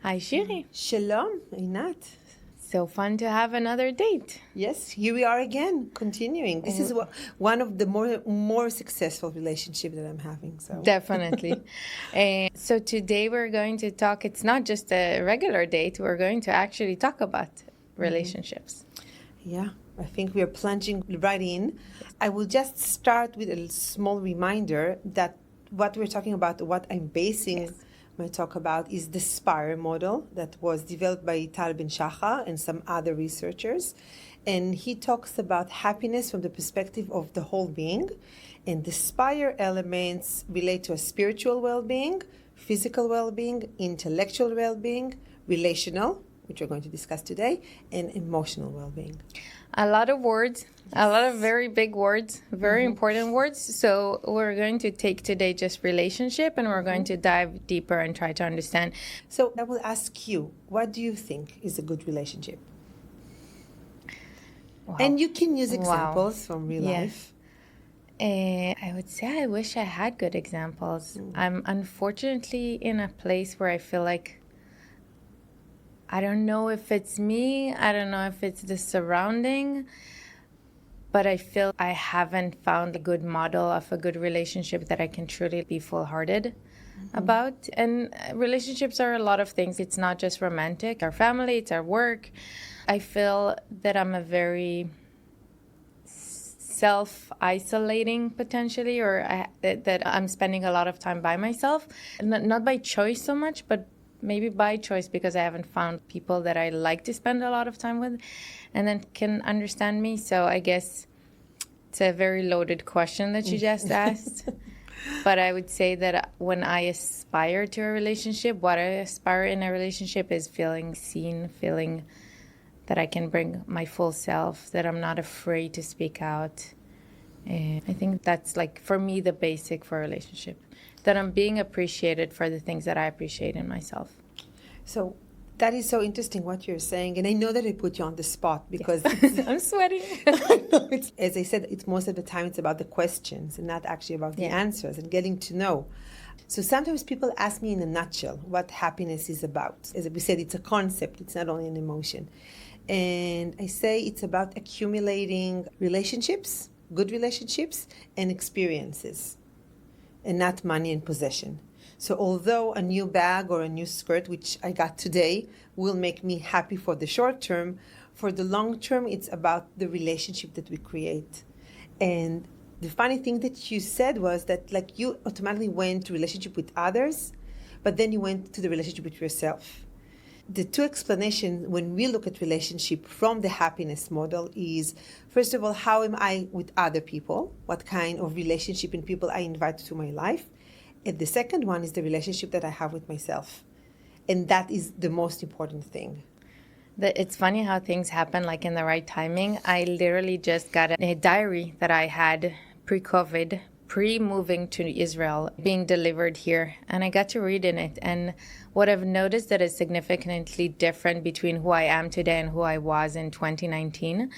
Hi, Shiri. Shalom, Einat. So fun to have another date. Yes, here we are again, continuing. This is one of the more successful relationships that I'm having. So Definitely. So today we're going to talk, it's not just a regular date, we're going to actually talk about relationships. Yeah, I think we are plunging right in. I will just start with a small reminder that what we're talking about, what I'm basing my talk about, is the SPIRE model that was developed by Tal Ben-Shahar and some other researchers. And he talks about happiness from the perspective of the whole being. And the SPIRE elements relate to a spiritual well-being, physical well-being, intellectual well-being, relational, which we're going to discuss today, and emotional well-being. A lot of words, a lot of very big words, very important words. So we're going to take today just relationship and we're going to dive deeper and try to understand. So I will ask you, what do you think is a good relationship? Wow. And you can use examples from real life. I would say I wish I had good examples. I'm unfortunately in a place where I feel like I don't know if it's me, I don't know if it's the surrounding, but I feel I haven't found a good model of a good relationship that I can truly be full-hearted about. And relationships are a lot of things. It's not just romantic, our family, it's our work. I feel that I'm a very self-isolating potentially, or that I'm spending a lot of time by myself. Not by choice so much, but maybe by choice because I haven't found people that I like to spend a lot of time with and then can understand me. So I guess it's a very loaded question that you just asked. But I would say that when I aspire to a relationship, what I aspire in a relationship is feeling seen, feeling that I can bring my full self, that I'm not afraid to speak out. And I think that's like, for me, the basic for a relationship. That I'm being appreciated for the things that I appreciate in myself. So that is so interesting what you're saying. And I know that I put you on the spot because I'm sweating. As I said, it's most of the time it's about the questions and not actually about the answers and getting to know. So sometimes people ask me in a nutshell what happiness is about. As we said, it's a concept. It's not only an emotion. And I say it's about accumulating relationships, good relationships, and experiences, and not money and possession. So although a new bag or a new skirt, which I got today, will make me happy for the short term, for the long term, it's about the relationship that we create. And the funny thing that you said was that like you automatically went to relationship with others, but then you went to the relationship with yourself. The two explanations when we look at relationship from the happiness model is, first of all, how am I with other people? What kind of relationship and people I invite to my life? And the second one is the relationship that I have with myself. And that is the most important thing. It's funny how things happen like in the right timing. I literally just got a diary that I had pre-COVID, pre-moving to Israel, being delivered here. And I got to read in it. And what I've noticed that is significantly different between who I am today and who I was in 2019,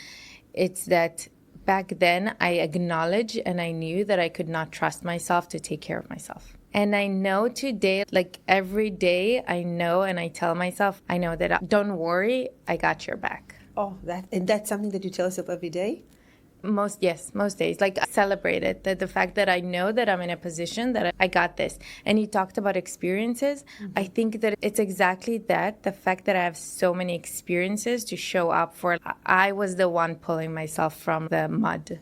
it's that back then I acknowledged and I knew that I could not trust myself to take care of myself. And I know today, like every day, I know and I tell myself, I know that don't worry, I got your back. Oh, that's something that you tell yourself every day? Most days. Like, I celebrate it, that the fact that I know that I'm in a position that I got this. And you talked about experiences. I think that it's exactly that, the fact that I have so many experiences to show up for. I was the one pulling myself from the mud.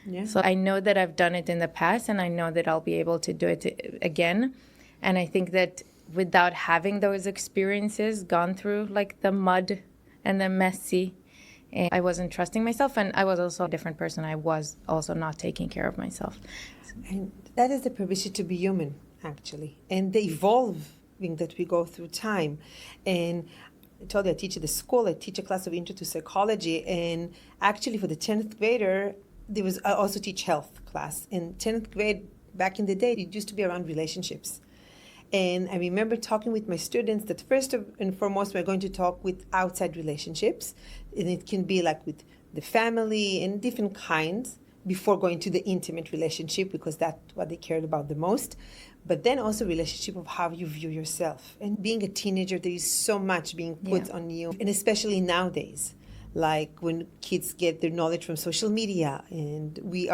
Yeah. So I know that I've done it in the past and I know that I'll be able to do it again. And I think that without having those experiences, gone through like the mud and the messy, I wasn't trusting myself, and I was also a different person. I was also not taking care of myself. And that is the permission to be human, actually, and the evolving that we go through time. And I told you I teach at the school. I teach a class of Intro to Psychology, and actually for the 10th grader, I also teach health class. In 10th grade, back in the day, it used to be around relationships. And I remember talking with my students that first and foremost, we're going to talk with outside relationships. And it can be like with the family and different kinds before going to the intimate relationship, because that's what they cared about the most. but then also relationship of how you view yourself. And being a teenager, there is so much being put on you, and especially nowadays, like when kids get their knowledge from social media, and we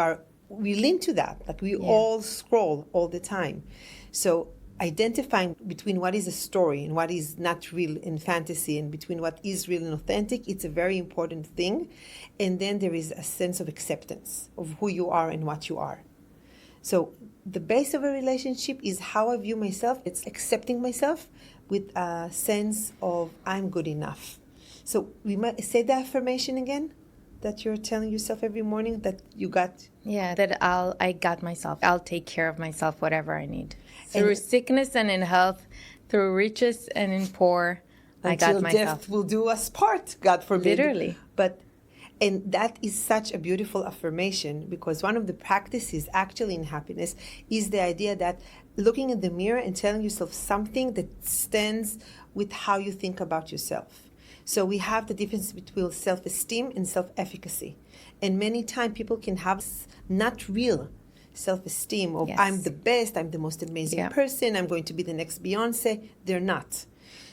lean to that, like we all scroll all the time. So identifying between what is a story and what is not real in fantasy, and between what is real and authentic, it's a very important thing. And then there is a sense of acceptance of who you are and what you are. So the base of a relationship is how I view myself. It's accepting myself with a sense of I'm good enough. So we might say the affirmation again that you're telling yourself every morning that you got. Yeah, that I got myself. I'll take care of myself, whatever I need. Through sickness and in health, through riches and in poor, I got myself. Until death will do us part, God forbid. Literally. And that is such a beautiful affirmation, because one of the practices actually in happiness is the idea that looking in the mirror and telling yourself something that stands with how you think about yourself. So we have the difference between self-esteem and self-efficacy. And many times people can have not real self-esteem of I'm the best, I'm the most amazing person, I'm going to be the next Beyonce. They're not.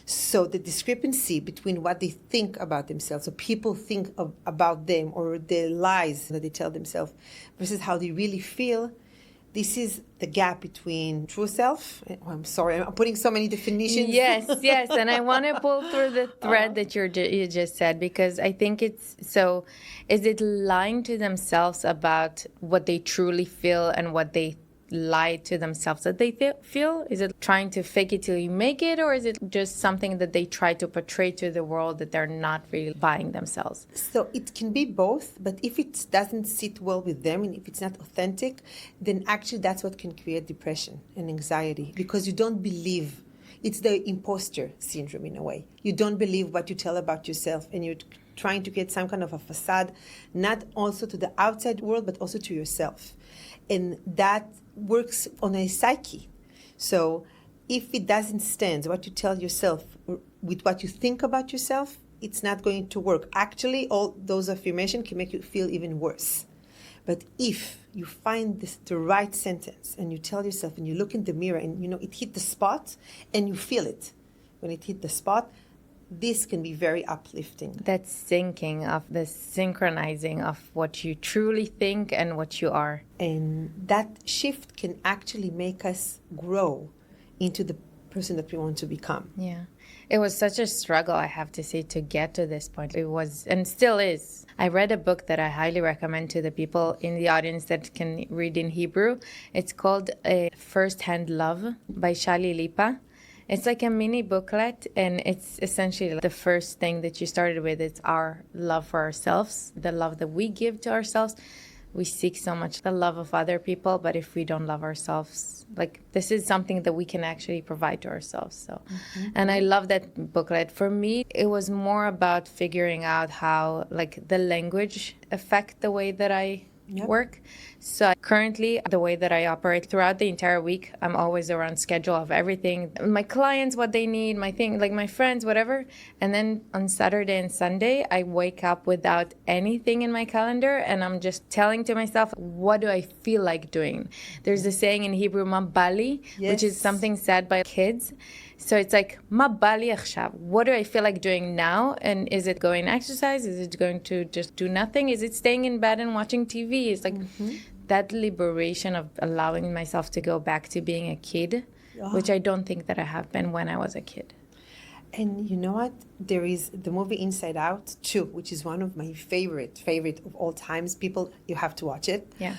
So the discrepancy between what they think about themselves, or people think about them, or the lies that they tell themselves, versus how they really feel, this is the gap between true self. Oh, I'm sorry, I'm putting so many definitions. Yes. And I want to pull through the thread that you just said, because I think it's so, is it lying to themselves about what they truly feel and what they lie to themselves that they feel? Is it trying to fake it till you make it, or is it just something that they try to portray to the world that they're not really buying themselves? So it can be both, but if it doesn't sit well with them and if it's not authentic, then actually that's what can create depression and anxiety, because you don't believe. It's the imposter syndrome in a way. You don't believe what you tell about yourself, and you're trying to create some kind of a facade, not also to the outside world, but also to yourself. And that works on a psyche. So if it doesn't stand, what you tell yourself with what you think about yourself, it's not going to work. Actually, all those affirmations can make you feel even worse. But if you find the right sentence and you tell yourself and you look in the mirror and it hit the spot and you feel it when it hit the spot, this can be very uplifting. That syncing of the synchronizing of what you truly think and what you are. And that shift can actually make us grow into the person that we want to become. Yeah. It was such a struggle, I have to say, to get to this point. It was, and still is. I read a book that I highly recommend to the people in the audience that can read in Hebrew. It's called First-Hand Love by Shali Lipa. It's like a mini booklet, and it's essentially the first thing that you started with. It's our love for ourselves, the love that we give to ourselves. We seek so much the love of other people, but if we don't love ourselves, like this is something that we can actually provide to ourselves. So, and I love that booklet. For me, it was more about figuring out how like the language affect the way that I work. So currently, the way that I operate throughout the entire week, I'm always around schedule of everything. My clients, what they need, my thing, like my friends, whatever. And then on Saturday and Sunday, I wake up without anything in my calendar, and I'm just telling to myself, what do I feel like doing? There's a saying in Hebrew, ma bali, which is something said by kids. So it's like, ma bali achshav. What do I feel like doing now? And is it going to exercise? Is it going to just do nothing? Is it staying in bed and watching TV? It's like that liberation of allowing myself to go back to being a kid, which I don't think that I have been when I was a kid. And you know what? There is the movie Inside Out 2, which is one of my favorite of all times. People, you have to watch it. Yeah.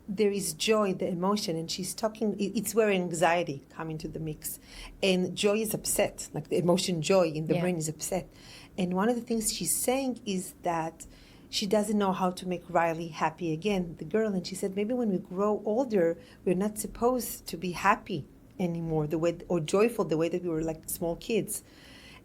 There is joy, the emotion, and she's talking, it's where anxiety come into the mix. And joy is upset, like the emotion joy in the brain is upset. And one of the things she's saying is that she doesn't know how to make Riley happy again, the girl. And she said, maybe when we grow older, we're not supposed to be happy anymore, the way, or joyful the way that we were like small kids.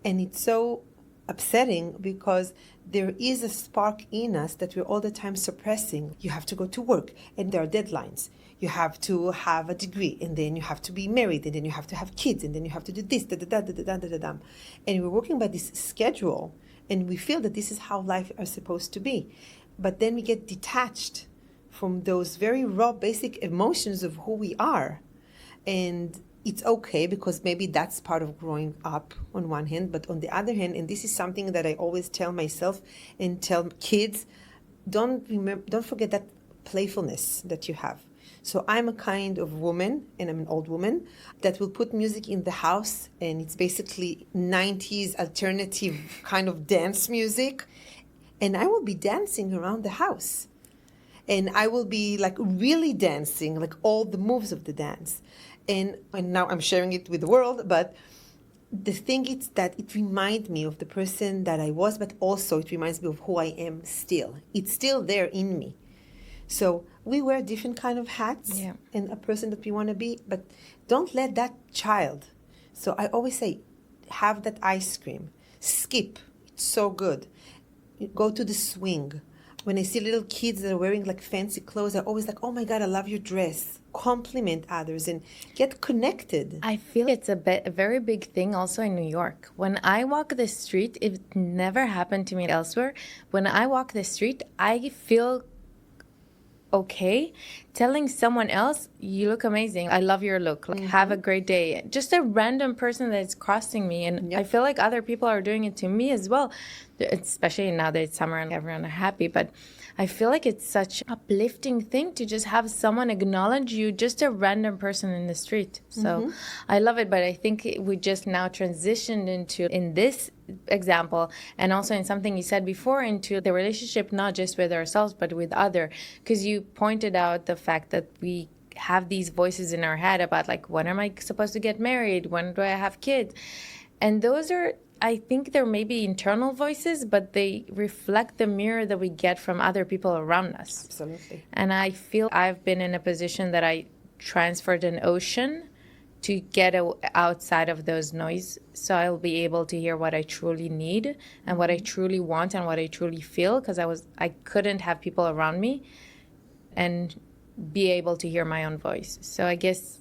And it's so upsetting because there is a spark in us that we're all the time suppressing. You have to go to work, and there are deadlines. You have to have a degree, and then you have to be married, and then you have to have kids, and then you have to do this, and we're working by this schedule, and we feel that this is how life is supposed to be. But then we get detached from those very raw, basic emotions of who we are. And it's okay because maybe that's part of growing up on one hand, but on the other hand, and this is something that I always tell myself and tell kids, don't forget that playfulness that you have. So I'm a kind of woman, and I'm an old woman, that will put music in the house, and it's basically 90s alternative kind of dance music, and I will be dancing around the house. And I will be like really dancing, like all the moves of the dance. And now I'm sharing it with the world, but the thing is that it reminds me of the person that I was, but also it reminds me of who I am still. It's still there in me. So we wear different kind of hats and a person that we want to be, but don't let that child. So I always say, have that ice cream, skip, it's so good. Go to the swing. When I see little kids that are wearing like fancy clothes, I'm always like, oh my God, I love your dress. Compliment others and get connected. I feel it's a very big thing also in New York. When I walk the street, it never happened to me elsewhere. When I walk the street, I feel okay telling someone else, you look amazing, I love your look, like have a great day. Just a random person that's crossing me, and I feel like other people are doing it to me as well, especially now that it's summer and everyone are happy. But I feel like it's such an uplifting thing to just have someone acknowledge you, just a random person in the street. So I love it, but I think we just now transitioned into, in this example, and also in something you said before, into the relationship, not just with ourselves, but with other. Because you pointed out the fact that we have these voices in our head about like, when am I supposed to get married? When do I have kids? And those are, I think they're maybe internal voices, but they reflect the mirror that we get from other people around us. Absolutely. And I feel I've been in a position that I transferred an ocean to get outside of those noise, so I'll be able to hear what I truly need and what I truly want and what I truly feel, because I couldn't have people around me and be able to hear my own voice. So I guess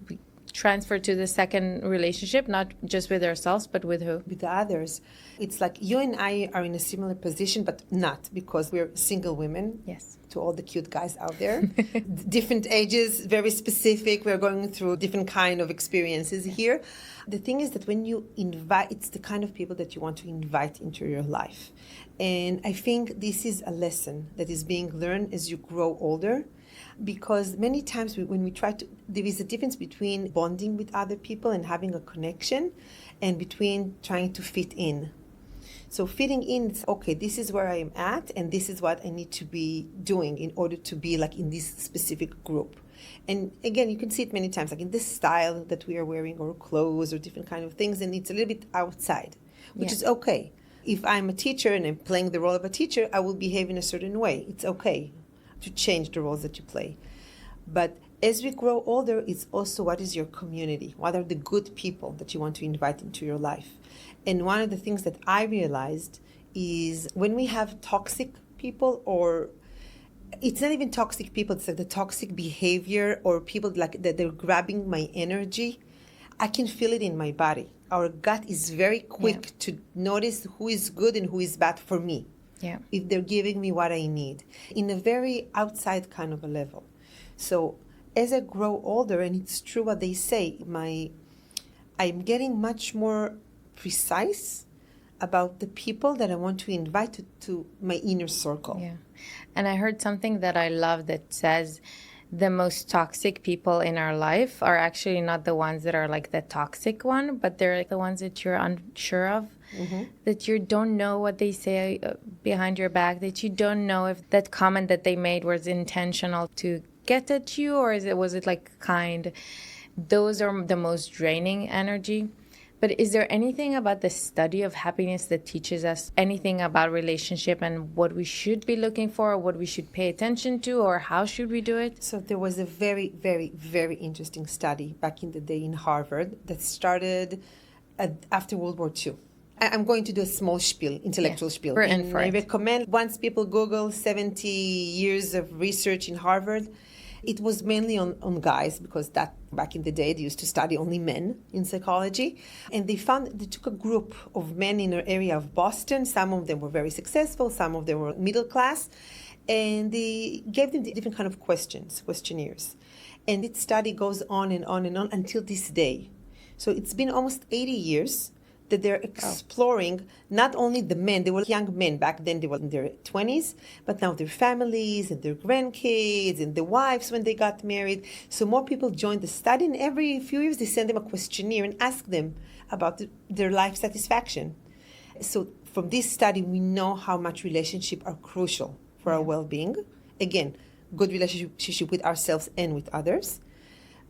we transfer to the second relationship, not just with ourselves, but with who? With the others. It's like you and I are in a similar position, but not, because we're single women. Yes. To all the cute guys out there. Different ages, very specific. We're going through different kind of experiences here. The thing is that when you invite, it's the kind of people that you want to invite into your life. And I think this is a lesson that is being learned as you grow older. Because many times when we try to, there is a difference between bonding with other people and having a connection, and between trying to fit in. So fitting in, it's okay, this is where I am at, and this is what I need to be doing in order to be like in this specific group. And again, you can see it many times, like in this style that we are wearing, or clothes, or different kind of things, and it's a little bit outside, which is okay. If I'm a teacher and I'm playing the role of a teacher, I will behave in a certain way. It's okay to change the roles that you play. But as we grow older, it's also what is your community? What are the good people that you want to invite into your life? And one of the things that I realized is when we have toxic people, or it's not even toxic people, it's like the toxic behavior, or people like that they're grabbing my energy, I can feel it in my body. Our gut is very quick to notice who is good and who is bad for me. Yeah. If they're giving me what I need in a very outside kind of a level. So as I grow older, and it's true what they say, I'm getting much more precise about the people that I want to invite to my inner circle. Yeah. And I heard something that I love that says the most toxic people in our life are actually not the ones that are like the toxic one, but they're like the ones that you're unsure of, that you don't know what they say behind your back, that you don't know if that comment that they made was intentional to get at you, or was it like kind. Those are the most draining energy. But is there anything about the study of happiness that teaches us anything about relationship and what we should be looking for, or what we should pay attention to, or how should we do it? So there was a very, very, very interesting study back in the day in Harvard that started after World War II. I'm going to do a small spiel, intellectual spiel. We're in for it. I recommend, once people Google 70 years of research in Harvard, it was mainly on guys, because that back in the day they used to study only men in psychology. And they took a group of men in an area of Boston. Some of them were very successful, some of them were middle class, and they gave them different kind of questionnaires. And this study goes on and on and on until this day. So it's been almost 80 years that they're exploring not only the men, they were young men back then, they were in their 20s, but now their families and their grandkids and the wives when they got married. So more people joined the study, and every few years they send them a questionnaire and ask them about their life satisfaction. So from this study, we know how much relationships are crucial for our well-being. Again, good relationship with ourselves and with others.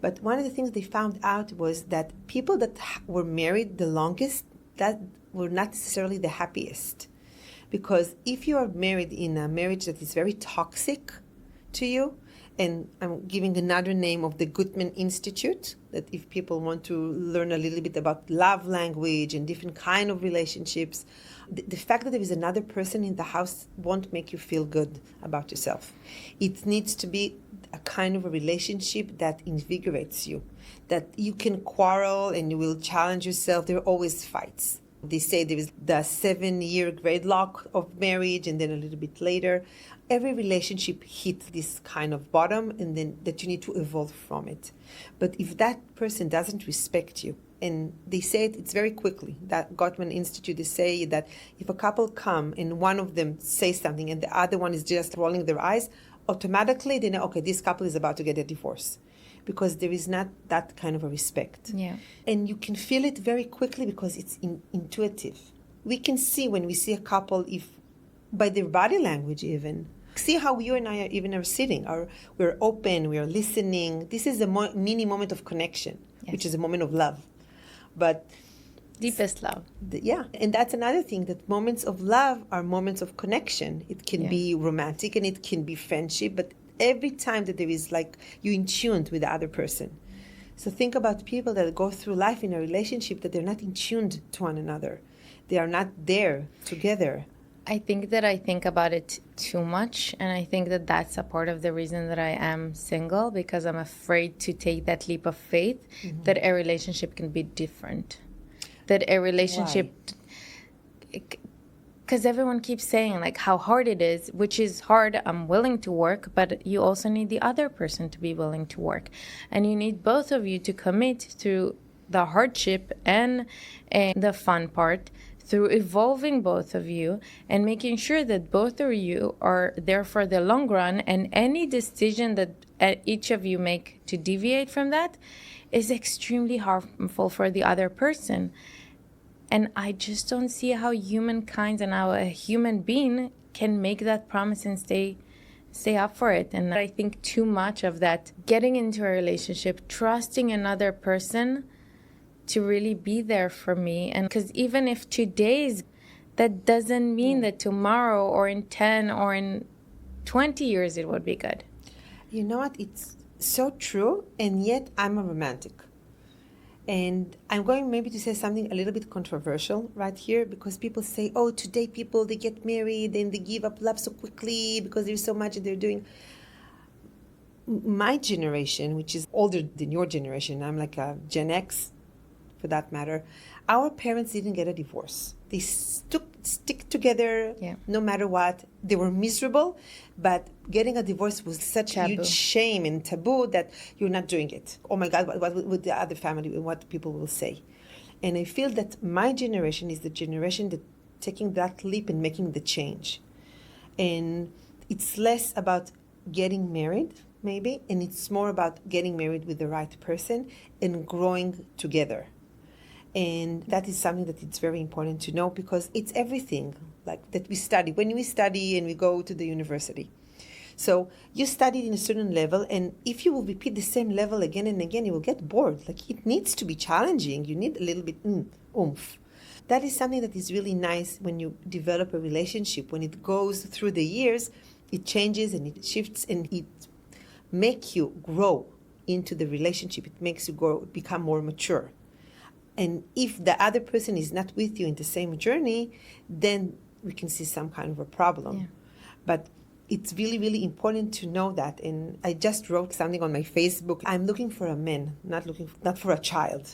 But one of the things they found out was that people that were married the longest, that were not necessarily the happiest. Because if you are married in a marriage that is very toxic to you, and I'm giving another name of the Gutman Institute, that if people want to learn a little bit about love language and different kind of relationships, the fact that there is another person in the house won't make you feel good about yourself. It needs to be a kind of a relationship that invigorates you, that you can quarrel and you will challenge yourself. There are always fights. They say there is the 7-year gridlock of marriage, and then a little bit later, every relationship hits this kind of bottom, and then that you need to evolve from it. But if that person doesn't respect you, and they say it's very quickly, that Gottman Institute, they say that if a couple come and one of them says something and the other one is just rolling their eyes, automatically they know, okay, this couple is about to get a divorce, because there is not that kind of a respect. Yeah. And you can feel it very quickly because it's intuitive. We can see when we see a couple, if by their body language even, see how you and I are sitting. We're open, we are listening. This is a mini moment of connection, which is a moment of love. But deepest love. Yeah, and that's another thing, that moments of love are moments of connection. It can be romantic and it can be friendship, but every time that there is like you in tune with the other person. So think about people that go through life in a relationship that they're not in tune to one another. They are not there together. I think that I think about it too much, and I think that that's a part of the reason that I am single, because I'm afraid to take that leap of faith that a relationship can be different. That a relationship, because everyone keeps saying like how hard it is, which is hard. I'm willing to work, but you also need the other person to be willing to work, and you need both of you to commit through the hardship and the fun part, through evolving both of you and making sure that both of you are there for the long run, and any decision that each of you make to deviate from that is extremely harmful for the other person. And I just don't see how humankind and how a human being can make that promise and stay up for it. And I think too much of that, getting into a relationship, trusting another person to really be there for me. And because even if today's, that doesn't mean that tomorrow or in 10 or in 20 years it would be good. You know what? It's so true, and yet I'm a romantic. And I'm going maybe to say something a little bit controversial right here, because people say, oh, today people, they get married and they give up love so quickly because there's so much they're doing. My generation, which is older than your generation, I'm like a Gen X, for that matter, our parents didn't get a divorce. They stick together no matter what. They were miserable, but getting a divorce was such a huge shame and taboo that you're not doing it. Oh my God, what would the other family, what people will say? And I feel that my generation is the generation that taking that leap and making the change. And it's less about getting married, maybe, and it's more about getting married with the right person and growing together. And that is something that it's very important to know, because it's everything like that we study. When we study and we go to the university, so you studied in a certain level, and if you will repeat the same level again and again, you will get bored. Like, it needs to be challenging. You need a little bit oomph. That is something that is really nice when you develop a relationship. When it goes through the years, it changes and it shifts, and it makes you grow into the relationship. It makes you grow, become more mature. And if the other person is not with you in the same journey, then we can see some kind of a problem. Yeah. But it's really, really important to know that. And I just wrote something on my Facebook. I'm looking for a man, not for a child.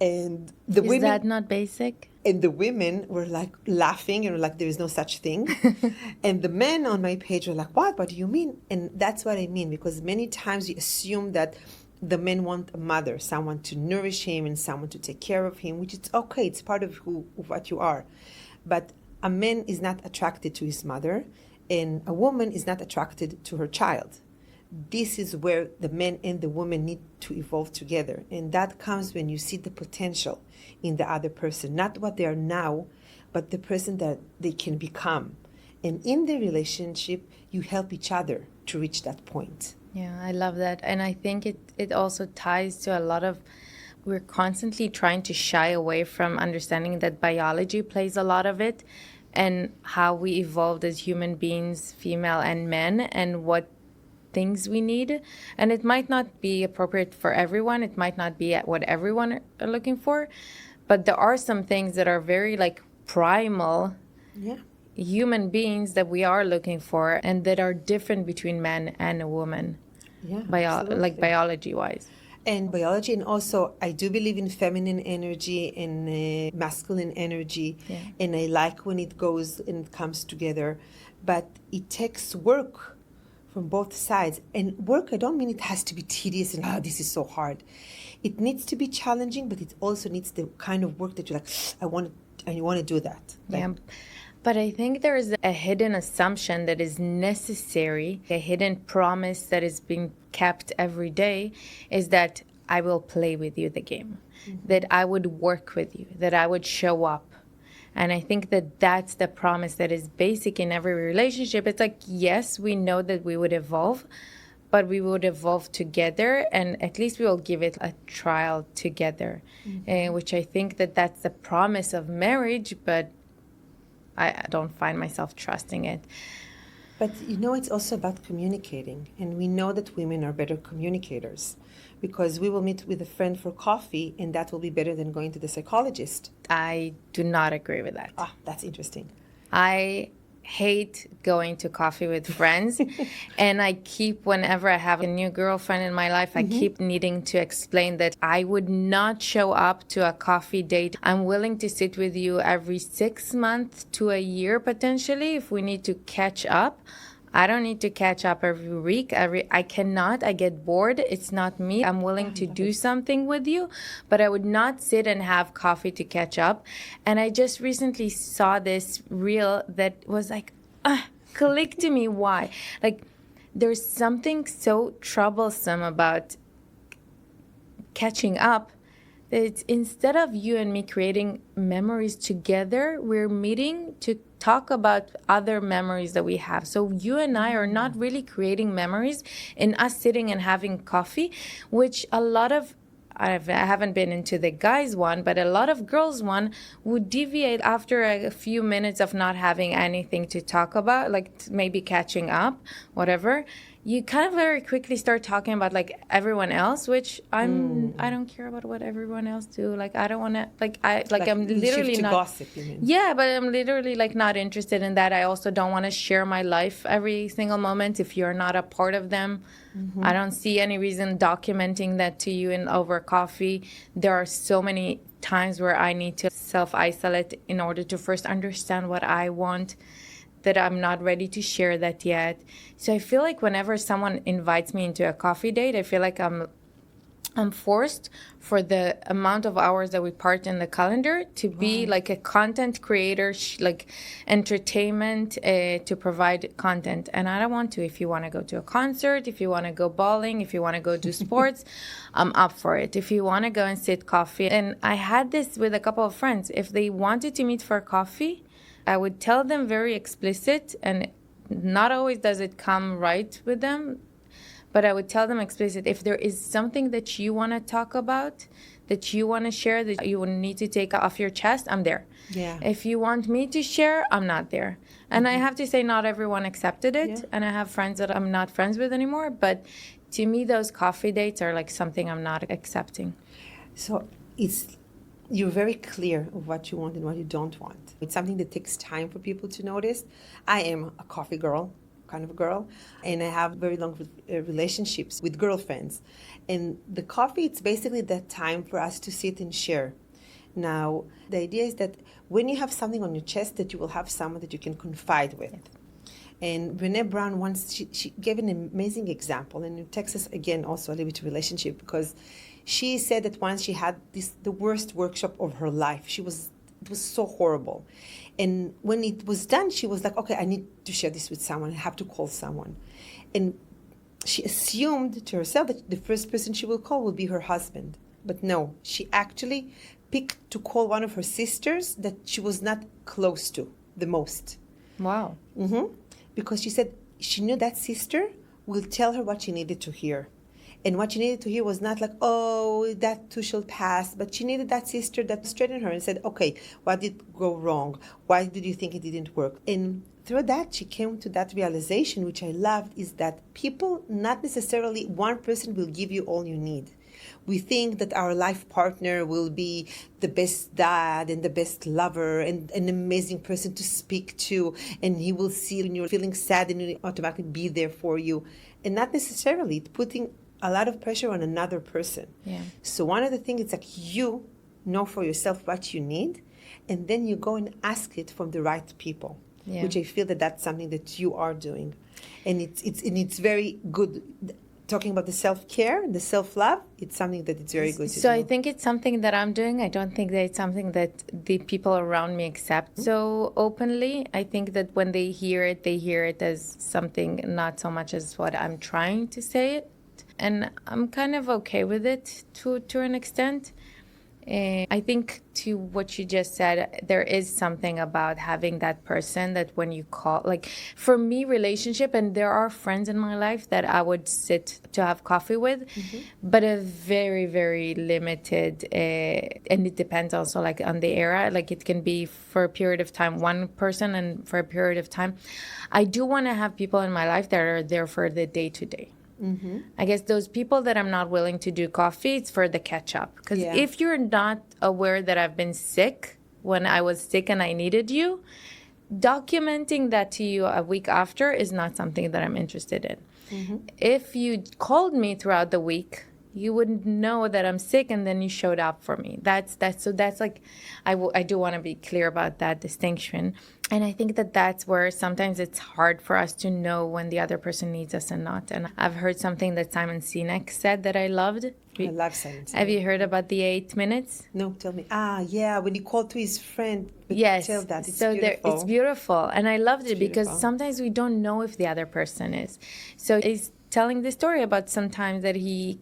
And the Is women, that not basic? and the women were like laughing, like there is no such thing. And the men on my page were like, what do you mean? And that's what I mean, because many times we assume that the men want a mother, someone to nourish him and someone to take care of him, which is okay, it's part of what you are. But a man is not attracted to his mother, and a woman is not attracted to her child. This is where the man and the woman need to evolve together. And that comes when you see the potential in the other person, not what they are now, but the person that they can become. And in the relationship, you help each other to reach that point. Yeah, I love that. And I think it also ties to a lot of, we're constantly trying to shy away from understanding that biology plays a lot of it, and how we evolved as human beings, female and men, and what things we need. And it might not be appropriate for everyone. It might not be what everyone are looking for. But there are some things that are very like primal human beings that we are looking for, and that are different between man and a woman. Like biology wise. And biology, and also I do believe in feminine energy and masculine energy, and I like when it goes and it comes together, but it takes work from both sides. And work, I don't mean it has to be tedious and this is so hard. It needs to be challenging, but it also needs the kind of work that you're like, I want to do that. But I think there is a hidden assumption that is necessary, a hidden promise that is being kept every day, is that I will play with you the game, that I would work with you, that I would show up. And I think that that's the promise that is basic in every relationship. It's like, yes, we know that we would evolve, but we would evolve together, and at least we will give it a trial together, which I think that that's the promise of marriage, but I don't find myself trusting it. But it's also about communicating. And we know that women are better communicators, because we will meet with a friend for coffee, and that will be better than going to the psychologist. I do not agree with that. That's interesting. I hate going to coffee with friends. And I keep, whenever I have a new girlfriend in my life, I keep needing to explain that I would not show up to a coffee date. I'm willing to sit with you every 6 months to a year, potentially, if we need to catch up. I don't need to catch up every week. I cannot. I get bored. It's not me. I'm willing to do something with you, but I would not sit and have coffee to catch up. And I just recently saw this reel that was like, click to me. Why? Like, there's something so troublesome about catching up. It's instead of you and me creating memories together, we're meeting to talk about other memories that we have. So you and I are not really creating memories in us sitting and having coffee, which a lot of, I haven't been into the guys one, but a lot of girls one would deviate after a few minutes of not having anything to talk about, like maybe catching up, whatever. You kind of very quickly start talking about like everyone else, which I don't care about what everyone else do. Like I don't want to I'm literally not gossip, you mean? Yeah, but I'm literally like not interested in that. I also don't want to share my life every single moment if you're not a part of them. I don't see any reason documenting that to you over coffee. There are so many times where I need to self-isolate in order to first understand what I want, that I'm not ready to share that yet. So I feel like whenever someone invites me into a coffee date, I feel like I'm forced, for the amount of hours that we part in the calendar, to be like a content creator, like entertainment, to provide content. And I don't want to. If you want to go to a concert, if you want to go bowling, if you want to go do sports, I'm up for it. If you want to go and sit coffee. And I had this with a couple of friends. If they wanted to meet for coffee, I would tell them very explicit, and not always does it come right with them, but I would tell them explicit, if there is something that you want to talk about, that you want to share, that you need to take off your chest, I'm there. Yeah. If you want me to share, I'm not there. And I have to say, not everyone accepted it. And I have friends that I'm not friends with anymore. But to me, those coffee dates are like something I'm not accepting. So you're very clear of what you want and what you don't want. It's something that takes time for people to notice. I am a coffee girl. kind of girl, and I have very long relationships with girlfriends. And the coffee, it's basically that time for us to sit and share. Now, the idea is that when you have something on your chest, that you will have someone that you can confide with. And Brené Brown once, she gave an amazing example, and in Texas, again, also a little bit relationship, because she said that once she had the worst workshop of her life. It was so horrible. And when it was done, she was like, okay, I need to share this with someone. I have to call someone. And she assumed to herself that the first person she will call will be her husband. But no, she actually picked to call one of her sisters that she was not close to the most. Wow. Mm-hmm. Because she said she knew that sister will tell her what she needed to hear. And what she needed to hear was not like, oh, that too shall pass. But she needed that sister that straightened her and said, okay, what did go wrong? Why did you think it didn't work? And through that, she came to that realization, which I loved, is that people, not necessarily one person will give you all you need. We think that our life partner will be the best dad and the best lover and an amazing person to speak to, and he will see when you're feeling sad and he'll automatically be there for you. And not necessarily putting a lot of pressure on another person. Yeah. So one of the things is like you know for yourself what you need, and then you go and ask it from the right people, which I feel that that's something that you are doing. And it's very good. Talking about the self-care and the self-love, it's something that it's very good to do. So I think it's something that I'm doing. I don't think that it's something that the people around me accept so openly. I think that when they hear it as something, not so much as what I'm trying to say it. And I'm kind of okay with it to an extent. I think to what you just said, there is something about having that person that when you call, like for me, relationship, and there are friends in my life that I would sit to have coffee with, but a very, very limited, and it depends also like on the era, like it can be for a period of time, one person, and for a period of time. I do want to have people in my life that are there for the day to day. I guess those people that I'm not willing to do coffee, it's for the catch up. Because if you're not aware that I've been sick when I was sick and I needed you, documenting that to you a week after is not something that I'm interested in. If you called me throughout the week, you wouldn't know that I'm sick and then you showed up for me. That's like, I do want to be clear about that distinction. And I think that that's where sometimes it's hard for us to know when the other person needs us and not. And I've heard something that Simon Sinek said that I loved. I love Simon Sinek. Have you heard about the 8 minutes? No, tell me. Yeah, when he called to his friend. Yes. Tell that. It's so beautiful. It's beautiful. And I loved it beautiful. Because sometimes we don't know if the other person is. So he's telling the story about sometimes that he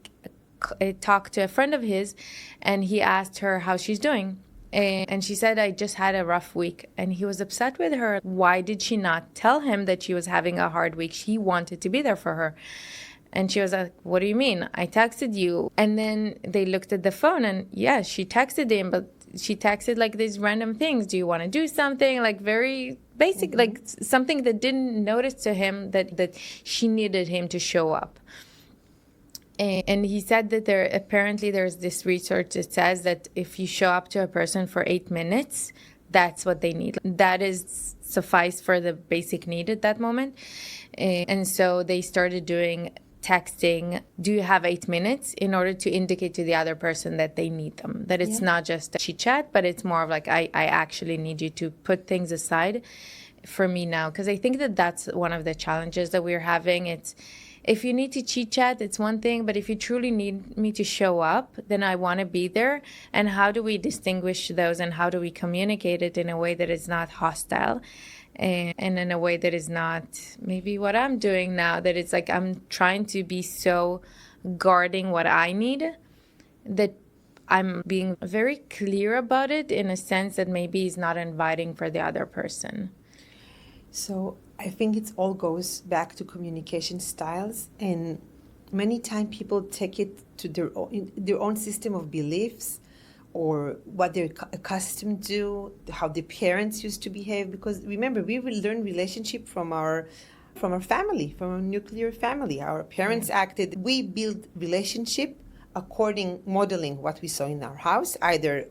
talked to a friend of his and he asked her how she's doing. And she said, I just had a rough week. And he was upset with her. Why did she not tell him that she was having a hard week? She wanted to be there for her. And she was like, what do you mean? I texted you. And then they looked at the phone and yes, she texted him, but she texted like these random things. Do you want to do something? Like very basic, like something that didn't notice to him that she needed him to show up. And he said that there's this research that says that if you show up to a person for 8 minutes, that's what they need. That is suffice for the basic need at that moment. And so they started doing texting, do you have 8 minutes, in order to indicate to the other person that they need them. That it's not just a chit chat, but it's more of like, I actually need you to put things aside for me now. Because I think that that's one of the challenges that we're having. It's, if you need to chit chat, it's one thing, but if you truly need me to show up, then I want to be there. And how do we distinguish those and how do we communicate it in a way that is not hostile and in a way that is not maybe what I'm doing now, that it's like I'm trying to be so guarding what I need that I'm being very clear about it in a sense that maybe is not inviting for the other person. So I think it all goes back to communication styles, and many times people take it to their own system of beliefs or what they're accustomed to, how their parents used to behave. Because remember, we will learn relationship from our family, from our nuclear family. Our parents acted. We build relationship modeling what we saw in our house. Either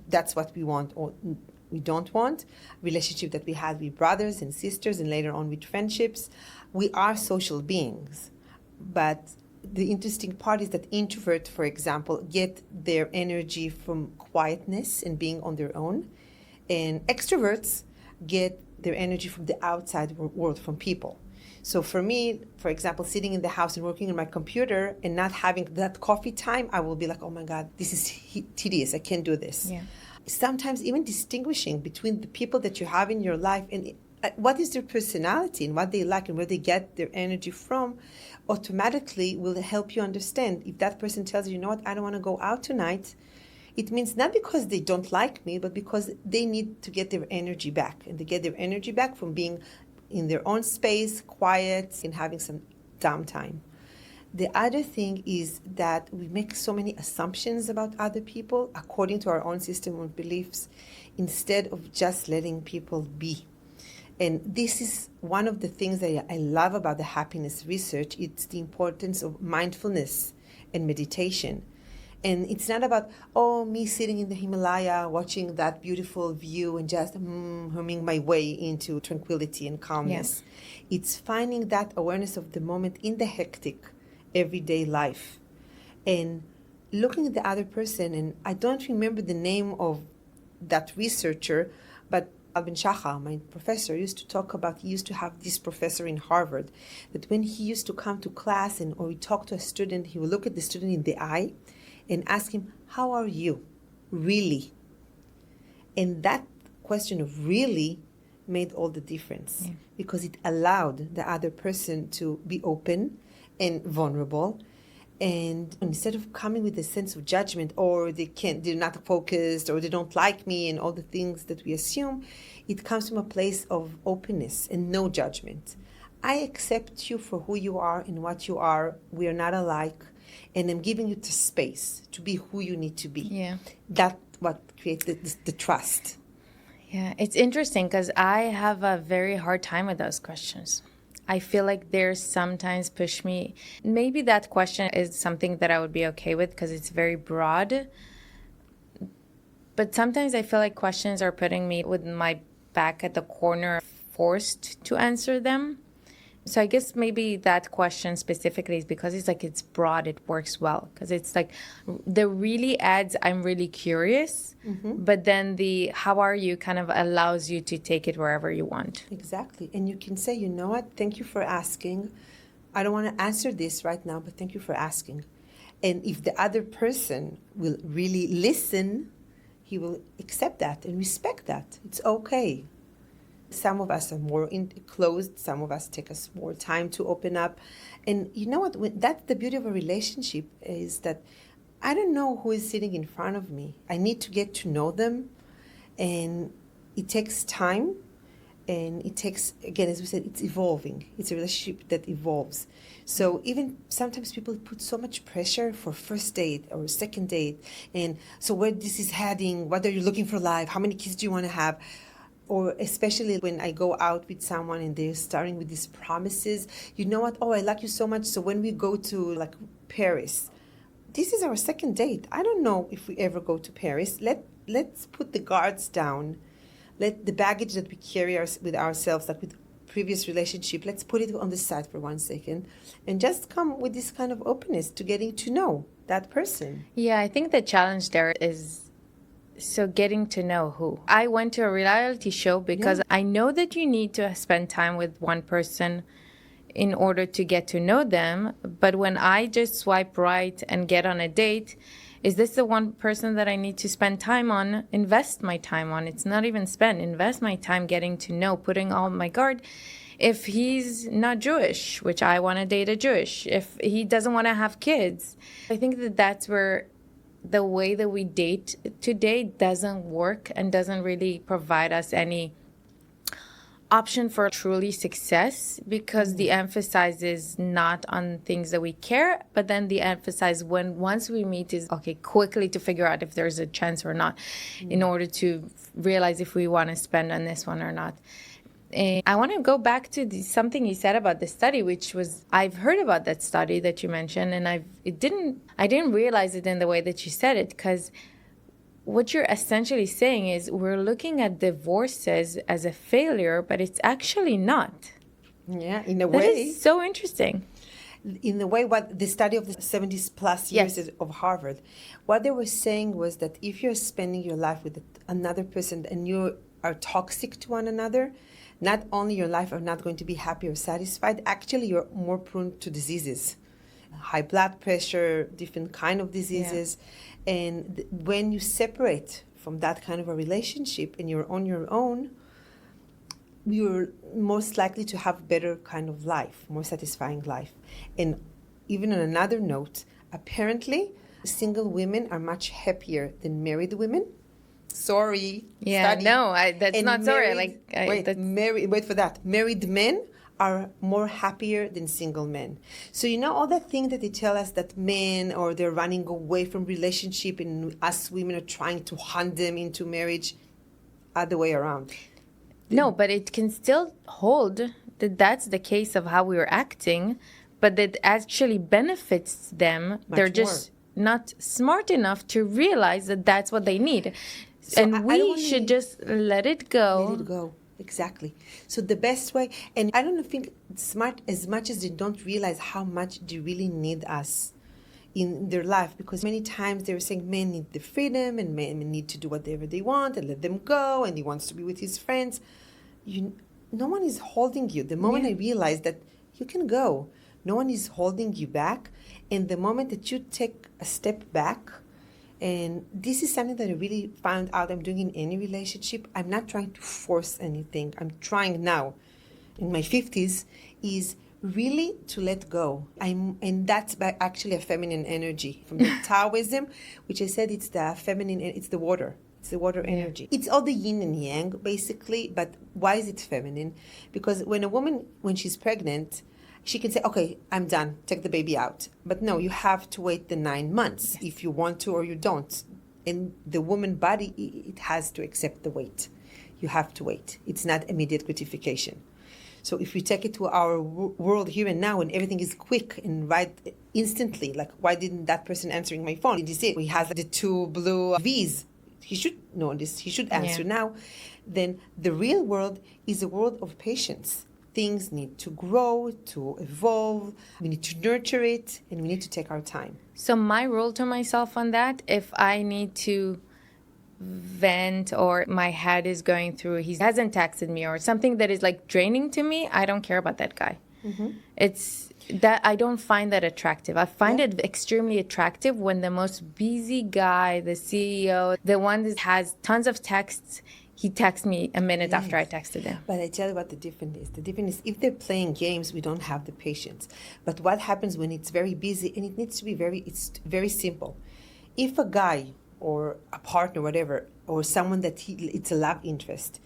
that's what we want or we don't want. Relationship that we had with brothers and sisters and later on with friendships. We are social beings, but the interesting part is that introverts, for example, get their energy from quietness and being on their own, and extroverts get their energy from the outside world, from people. So for me, for example, sitting in the house and working on my computer and not having that coffee time, I will be like, oh my God, this is tedious. I can't do this. Yeah. Sometimes even distinguishing between the people that you have in your life and what is their personality and what they like and where they get their energy from automatically will help you understand. If that person tells you, you know what, I don't want to go out tonight, it means not because they don't like me, but because they need to get their energy back. And they get their energy back from being in their own space, quiet, and having some downtime. The other thing is that we make so many assumptions about other people according to our own system of beliefs instead of just letting people be. And this is one of the things that I love about the happiness research. It's the importance of mindfulness and meditation. And it's not about, me sitting in the Himalaya, watching that beautiful view and just humming my way into tranquility and calmness. Yeah. It's finding that awareness of the moment in the hectic, everyday life. And looking at the other person, and I don't remember the name of that researcher, but Tal Ben-Shahar, my professor, used to talk about, he used to have this professor in Harvard, that when he used to come to class or he talked to a student, he would look at the student in the eye and ask him, how are you, really? And that question of really made all the difference, because it allowed the other person to be open and vulnerable. And instead of coming with a sense of judgment, or they're not focused, or they don't like me, and all the things that we assume, it comes from a place of openness and no judgment. I accept you for who you are and what you are. We are not alike. And I'm giving you the space to be who you need to be. Yeah. That's what creates the trust. Yeah, it's interesting because I have a very hard time with those questions. I feel like they're sometimes push me. Maybe that question is something that I would be okay with because it's very broad. But sometimes I feel like questions are putting me with my back at the corner, forced to answer them. So I guess maybe that question specifically is because it's broad, it works well. Because it's like the really adds, I'm really curious, but then the how are you kind of allows you to take it wherever you want. Exactly. And you can say, you know what, thank you for asking. I don't want to answer this right now, but thank you for asking. And if the other person will really listen, he will accept that and respect that. It's okay. Some of us are more closed. Some of us take us more time to open up. And you know what? That's the beauty of a relationship, is that I don't know who is sitting in front of me. I need to get to know them. And it takes time. And it takes, again, as we said, it's evolving. It's a relationship that evolves. So even sometimes people put so much pressure for first date or second date. And so where this is heading, what are you looking for life? How many kids do you want to have? Or especially when I go out with someone and they're starting with these promises, you know what? Oh, I like you so much. So when we go to like Paris, this is our second date. I don't know if we ever go to Paris. Let's put the guards down. Let the baggage that we carry with ourselves, like with previous relationship, let's put it on the side for 1 second and just come with this kind of openness to getting to know that person. Yeah, I think the challenge there is getting to know who. I went to a reality show because I know that you need to spend time with one person in order to get to know them. But when I just swipe right and get on a date, is this the one person that I need to spend time on, invest my time on? It's not even invest my time getting to know, putting all my guard. If he's not Jewish, which I want to date a Jewish, if he doesn't want to have kids, I think that that's where the way that we date today doesn't work and doesn't really provide us any option for truly success, because the emphasis is not on things that we care, but then the emphasis once we meet is quickly to figure out if there's a chance or not, in order to realize if we want to spend on this one or not. And I want to go back to something you said about the study, which was, I've heard about that study that you mentioned, and I didn't realize it in the way that you said it, because what you're essentially saying is we're looking at divorces as a failure, but it's actually not. Yeah, in a That way. is so interesting. In a way, what the study of the 70s plus years Yes. of Harvard, what they were saying was that if you're spending your life with another person and you are toxic to one another, not only your life are not going to be happy or satisfied, actually you're more prone to diseases, high blood pressure, different kind of diseases. And when you separate from that kind of a relationship and you're on your own, you're most likely to have better kind of life, more satisfying life. And even on another note, apparently single women are much happier than married women. Sorry. Yeah, study. no, that's And not sorry. wait for that. Married men are more happier than single men. So all that thing that they tell us that men or they're running away from relationship and us women are trying to hunt them into marriage, other way around. No, but it can still hold that that's the case of how we were acting, but that actually benefits them. They're just not smart enough to realize that that's what they need. So and we should just let it go. Let it go. Exactly. So the best way, and I don't think smart as much as they don't realize how much they really need us in their life, because many times they're saying men need the freedom and men need to do whatever they want and let them go, and he wants to be with his friends. No one is holding you. The moment I realized that you can go, no one is holding you back, and the moment that you take a step back, and this is something that I really found out I'm doing in any relationship. I'm not trying to force anything. I'm trying now, in my 50s, is really to let go. And that's by actually a feminine energy from the Taoism, which I said it's the feminine, it's the water. It's the water energy. It's all the yin and yang, basically. But why is it feminine? Because when a woman, when she's pregnant, she can say, okay, I'm done, take the baby out. But no, you have to wait the 9 months if you want to or you don't. And the woman body, it has to accept the wait. You have to wait. It's not immediate gratification. So if we take it to our world here and now, and everything is quick and right instantly, like why didn't that person answering my phone? Did you see it? He has the 2 blue V's. He should know this. He should answer now. Then the real world is a world of patience. Things need to grow, to evolve. We need to nurture it, and we need to take our time. So my rule to myself on that, if I need to vent or my head is going through, he hasn't texted me or something that is like draining to me, I don't care about that guy. It's that I don't find that attractive. I find it extremely attractive when the most busy guy, the CEO, the one that has tons of texts, he texts me a minute after I texted him. But I tell you what the difference is. The difference is if they're playing games, we don't have the patience. But what happens when it's very busy, and it needs to be it's very simple. If a guy or a partner, whatever, or someone that it's a love interest,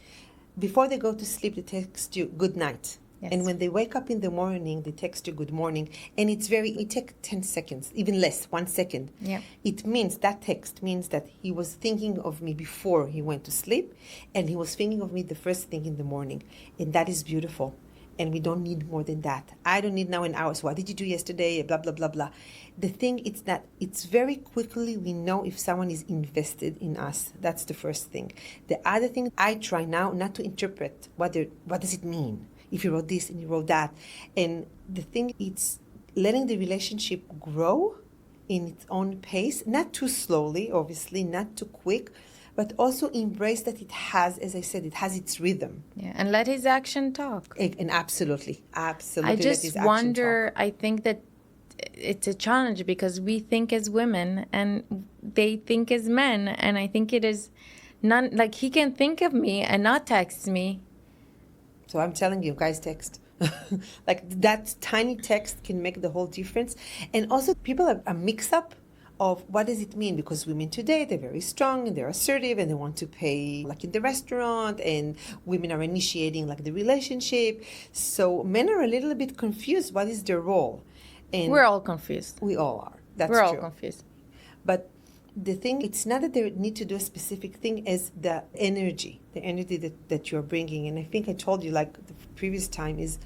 before they go to sleep, they text you good night. Yes. And when they wake up in the morning, they text you good morning. And it takes 10 seconds, even less, 1 second. Yeah. That text means that he was thinking of me before he went to sleep, and he was thinking of me the first thing in the morning. And that is beautiful. And we don't need more than that. I don't need now an hour. So what did you do yesterday? Blah, blah, blah, blah. The thing is that it's very quickly we know if someone is invested in us. That's the first thing. The other thing, I try now not to interpret what does it mean. If you wrote this and you wrote that. And the thing, it's letting the relationship grow in its own pace, not too slowly, obviously, not too quick, but also embrace that it has, as I said, it has its rhythm. Yeah, and let his action talk. And absolutely. I just wonder, I think that it's a challenge because we think as women and they think as men. And I think it is not, like he can think of me and not text me. So I'm telling you, guys, text. Like that tiny text can make the whole difference. And also people are a mix-up of what does it mean, because women today, they're very strong and they're assertive and they want to pay like in the restaurant, and women are initiating like the relationship. So men are a little bit confused. What is their role? And we're all confused. We all are. That's we're true. All confused. But the thing, it's not that they need to do a specific thing, as the energy that you're bringing. And I think I told you like the previous time is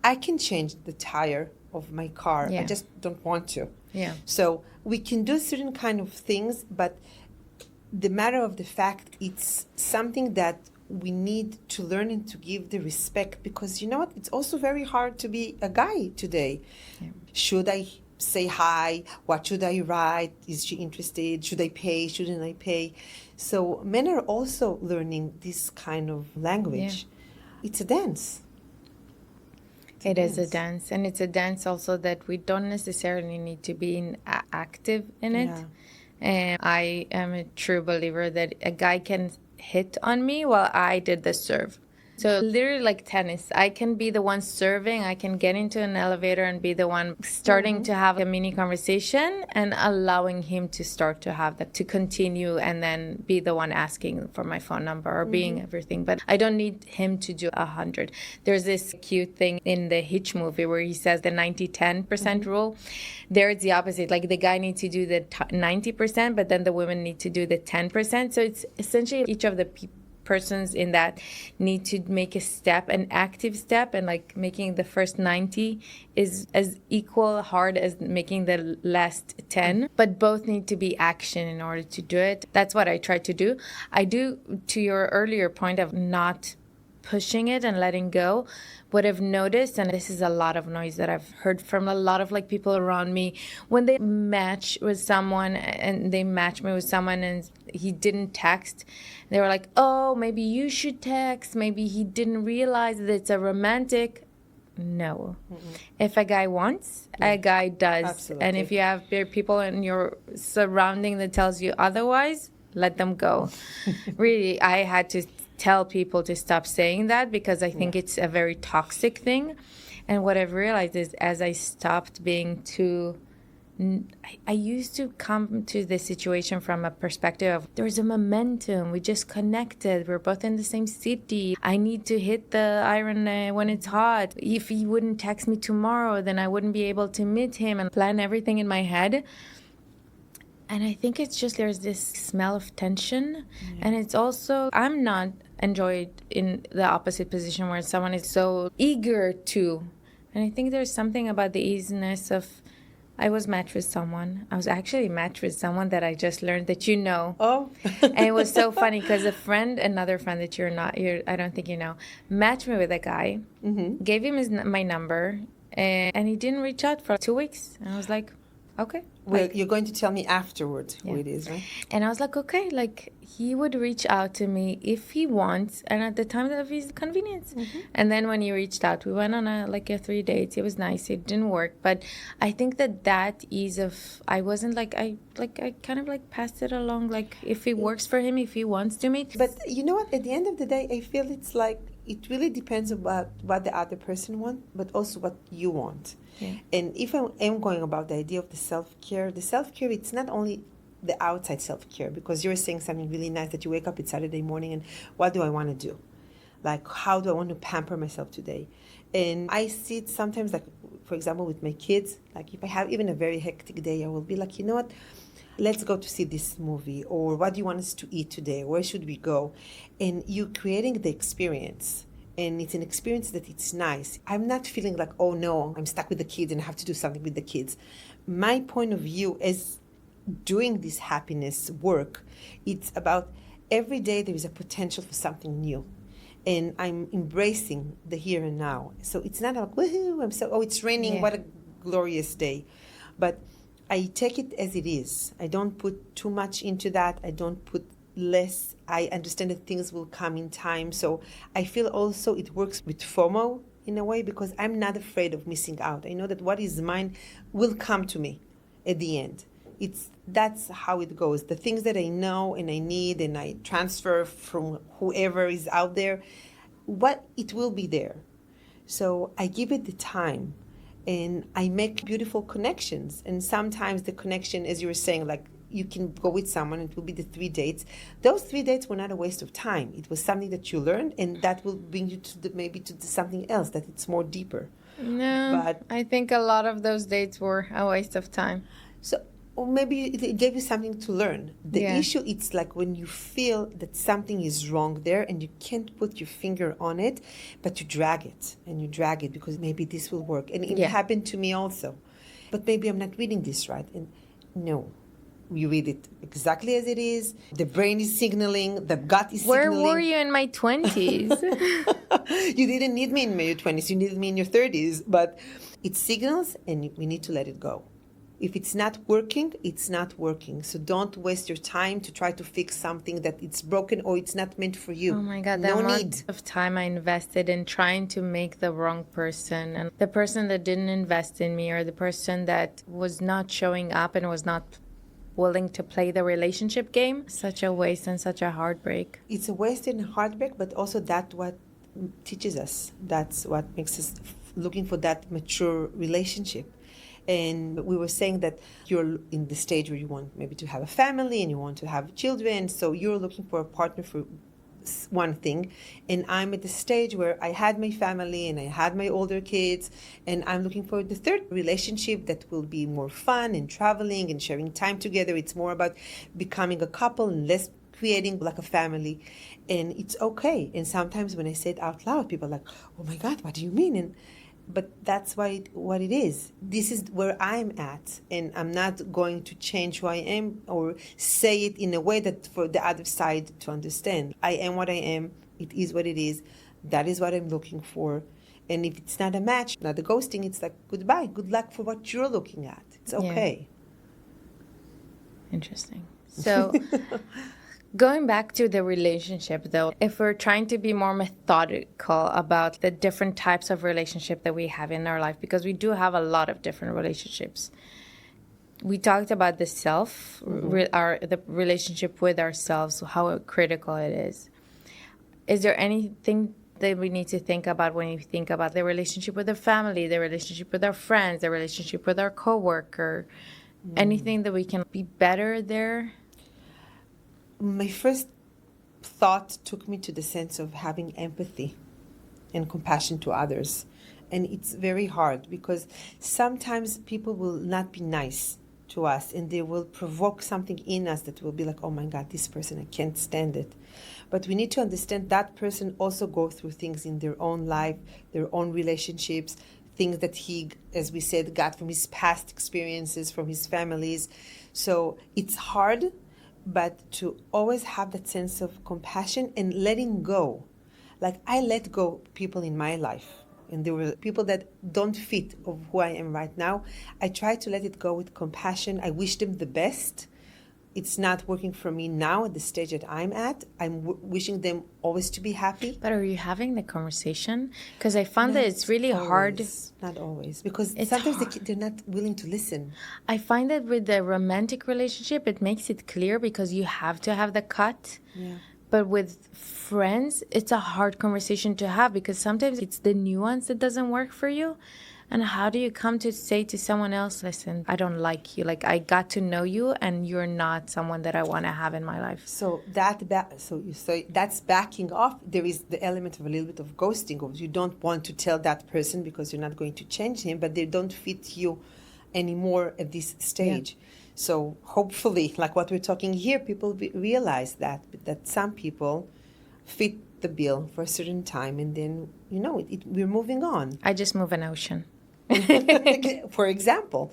I can change the tire of my car. I just don't want to. Yeah. So we can do certain kind of things, but the matter of the fact, it's something that we need to learn and to give the respect, because you know what? It's also very hard to be a guy today. Yeah. Should I say hi? What should I write? Is she interested? Should I pay? Shouldn't I pay? So men are also learning this kind of language. Yeah. It's a dance. It is a dance, and it's a dance also that we don't necessarily need to be active in it. Yeah. And I am a true believer that a guy can hit on me while I did the serve. So literally like tennis, I can be the one serving, I can get into an elevator and be the one starting to have a mini conversation and allowing him to start to have that, to continue, and then be the one asking for my phone number or being everything. But I don't need him to do 100. There's this cute thing in the Hitch movie where he says the 90-10% rule. There it's the opposite. Like the guy needs to do the 90%, but then the women need to do the 10%. So it's essentially each of the persons in that need to make a step, an active step, and like making the first 90 is as equal hard as making the last 10, but both need to be action in order to do it. That's what I try to do. I do, to your earlier point of not pushing it and letting go, what I've noticed, and this is a lot of noise that I've heard from a lot of like people around me, when they match with someone and they match me with someone and he didn't text, they were like, oh, maybe you should text, maybe he didn't realize that it's a romantic. No. If a guy wants, a guy does. Absolutely. And if you have people in your surrounding that tells you otherwise, let them go. Really, I had to tell people to stop saying that because I think it's a very toxic thing. And what I've realized is as I stopped being too... I used to come to this situation from a perspective of there's a momentum. We just connected. We're both in the same city. I need to hit the iron when it's hot. If he wouldn't text me tomorrow, then I wouldn't be able to meet him and plan everything in my head. And I think it's just there's this smell of tension. And it's also, I'm not enjoyed in the opposite position where someone is so eager to. And I think there's something about the easiness of, I was matched with someone. I was actually matched with someone that I just learned that you know. Oh. And it was so funny because another friend that I don't think you know, matched me with a guy, gave him my number, and he didn't reach out for 2 weeks. And I was like, okay. Well, you're going to tell me afterwards who it is, right? And I was like, okay, like he would reach out to me if he wants and at the time of his convenience. And then when he reached out, we went on a 3 dates. It was nice. It didn't work. But I think that ease of, I wasn't I kind of passed it along. Like if it works for him, if he wants to meet. But you know what? At the end of the day, I feel it's like, it really depends about what the other person wants, but also what you want. Yeah. And if I am going about the idea of the self-care, it's not only the outside self-care, because you're saying something really nice that you wake up, it's Saturday morning, and what do I want to do? Like, how do I want to pamper myself today? And I see it sometimes, like, for example, with my kids, like if I have even a very hectic day, I will be like, you know what? Let's go to see this movie, or what do you want us to eat today? Where should we go? And you creating the experience. And it's an experience that it's nice. I'm not feeling like, oh no, I'm stuck with the kids and I have to do something with the kids. My point of view is doing this happiness work. It's about every day there is a potential for something new. And I'm embracing the here and now. So it's not like, woohoo, it's raining, what a glorious day. But I take it as it is. I don't put too much into that. I don't put less. I understand that things will come in time. So I feel also it works with FOMO in a way, because I'm not afraid of missing out. I know that what is mine will come to me at the end. That's how it goes. The things that I know and I need and I transfer from whoever is out there, it will be there. So I give it the time and I make beautiful connections. And sometimes the connection, as you were saying, like you can go with someone, it will be the 3 dates. Those 3 dates were not a waste of time. It was something that you learned, and that will bring you to something else, that it's more deeper. No, but I think a lot of those dates were a waste of time. So, or maybe it gave you something to learn. The issue, it's like when you feel that something is wrong there and you can't put your finger on it, but you drag it because maybe this will work. And it happened to me also. But maybe I'm not reading this right. And no. We read it exactly as it is. The brain is signaling, the gut is Where signaling. were you in my 20s? You didn't need me in your 20s, you needed me in your 30s. But it signals, and we need to let it go. If it's not working, it's not working. So don't waste your time to try to fix something that it's broken or it's not meant for you. Oh my God, no the need. amount of time I invested in trying to make the wrong person, and the person that didn't invest in me, or the person that was not showing up and was not willing to play the relationship game. Such a waste and such a heartbreak. It's a waste and a heartbreak, but also that's what teaches us. That's what makes us looking for that mature relationship. And we were saying that you're in the stage where you want maybe to have a family and you want to have children. So you're looking for a partner for one thing. And I'm at the stage where I had my family and I had my older kids. And I'm looking for the third relationship that will be more fun and traveling and sharing time together. It's more about becoming a couple and less creating like a family. And it's okay. And sometimes when I say it out loud, people are like, oh my God, what do you mean? But that's what it is. This is where I'm at, and I'm not going to change who I am or say it in a way that for the other side to understand. I am what I am. It is what it is. That is what I'm looking for. And if it's not a match, not the ghosting, it's like goodbye. Good luck for what you're looking at. It's okay. Yeah. Interesting. So going back to the relationship, though, if we're trying to be more methodical about the different types of relationship that we have in our life, because we do have a lot of different relationships. We talked about the self, the relationship with ourselves, how critical it is. Is there anything that we need to think about when you think about the relationship with the family, the relationship with our friends, the relationship with our coworker? Anything that we can be better there? My first thought took me to the sense of having empathy and compassion to others. And it's very hard because sometimes people will not be nice to us and they will provoke something in us that will be like, oh my God, this person, I can't stand it. But we need to understand that person also go through things in their own life, their own relationships, things that he, as we said, got from his past experiences, from his families. So it's hard, but to always have that sense of compassion and letting go. Like I let go people in my life, and there were people that don't fit of who I am right now. I try to let it go with compassion. I wish them the best. It's not working for me now at the stage that I'm at. I'm wishing them always to be happy. But are you having the conversation? Because I found that it's really hard. Not always, because sometimes they're not willing to listen. I find that with the romantic relationship, it makes it clear because you have to have the cut. Yeah. But with friends, it's a hard conversation to have because sometimes it's the nuance that doesn't work for you. And how do you come to say to someone else, listen, I don't like you. Like, I got to know you and you're not someone that I want to have in my life. So that's backing off. There is the element of a little bit of ghosting. Of you don't want to tell that person because you're not going to change him, but they don't fit you anymore at this stage. Yeah. So hopefully, like what we're talking here, people realize that some people fit the bill for a certain time and then, we're moving on. I just move an ocean. For example.